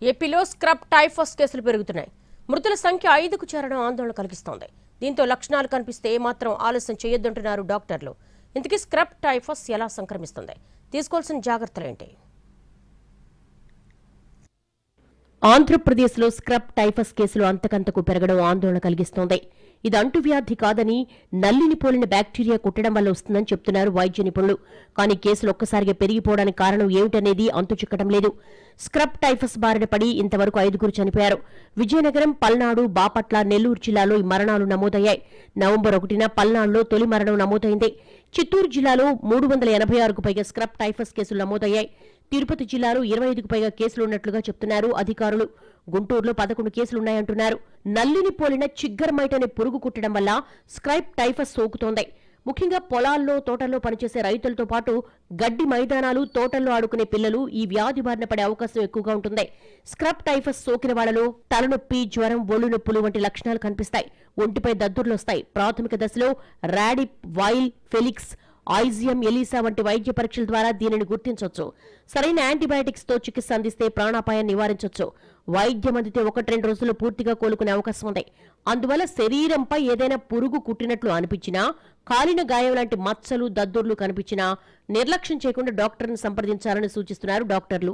ఏపీలో scrub typhus కేసులు పెరుగుతున్నాయి. మృతుల సంఖ్య 5కు చేరడం ఆందోళన కలిగిస్తోంది. దీంతో లక్షణాలు కనిపిస్తే ఏమాత్రం ఆలస్యం చేయొద్దంటున్నారు డాక్టర్లు. ఇంతకీ స్క్రబ్ టైఫస్ ఎలా సంక్రమిస్తుంది? తీసుకోవాల్సిన జాగ్రత్తలేంటి? ఆంధ్రప్రదేశ్లో స్క్రబ్ టైఫస్ కేసులు అంతకంతకు పెరగడం ఆందోళన కలిగిస్తోంది. ఇది అంటువ్యాధి కాదని, నల్లిని పోలిన బ్యాక్టీరియా కుట్టడం వల్ల వస్తుందని చెప్తున్నారు వైద్య నిపుణులు. కానీ కేసులు ఒక్కసారిగా పెరిగిపోవడానికి కారణం ఏమిటనేది అంతుచిక్కడం లేదు. స్క్రబ్ టైఫస్ బారిన పడి ఇంతవరకు 5గురు చనిపోయారు. విజయనగరం, పల్నాడు, బాపట్ల, నెల్లూరు జిల్లాలో ఈ మరణాలు నమోదయ్యాయి. నవంబర్ 1న పల్నాడులో తొలి మరణం నమోదైంది. చిత్తూరు జిల్లాలో 386కు పైగా స్క్రబ్ టైఫస్ కేసులు నమోదయ్యాయి. తిరుపతి జిల్లాలో 25కు పైగా కేసులున్నట్లుగా చెప్తున్నారు అధికారులు. గుంటూరులో 11 కేసులున్నాయంటున్నారు. నల్లిని పోలిన చిగ్గర్మైట్ అనే పురుగు కుట్టడం వల్ల స్క్రబ్ టైఫస్ సోకుతోంది. ముఖ్యంగా పొలాల్లో, తోటల్లో పనిచేసే రైతులతో పాటు గడ్డి మైదానాలు, తోటల్లో ఆడుకునే పిల్లలు ఈ వ్యాధి బారిన పడే అవకాశం ఎక్కువగా ఉంటుంది. స్క్రబ్ టైఫస్ సోకిన వాళ్లలో తలనొప్పి, జ్వరం, ఒళ్ళు నొప్పులు వంటి లక్షణాలు కనిపిస్తాయి. ఒంటిపై దద్దుర్లొస్తాయి. ప్రాథమిక దశలో రాడిప్, వైల్, ఫెలిక్స్, ఐజియం, ఎలీసా వంటి వైద్య పరీక్షల ద్వారా దీనిని గుర్తించవచ్చు. సరైన యాంటీబయాటిక్స్ తో చికిత్స అందిస్తే ప్రాణాపాయాన్ని నివారించవచ్చు. వైద్యం అందితే 1-2 రోజుల్లో పూర్తిగా కోలుకునే అవకాశం ఉంది. అందువల్ల శరీరంపై ఏదైనా పురుగు కుట్టినట్లు అనిపించినా, కాలిన గాయం లాంటి మచ్చలు, దద్దుర్లు కనిపించినా నిర్లక్ష్యం చేయకుండా డాక్టర్ని సంప్రదించాలని సూచిస్తున్నారు డాక్టర్లు.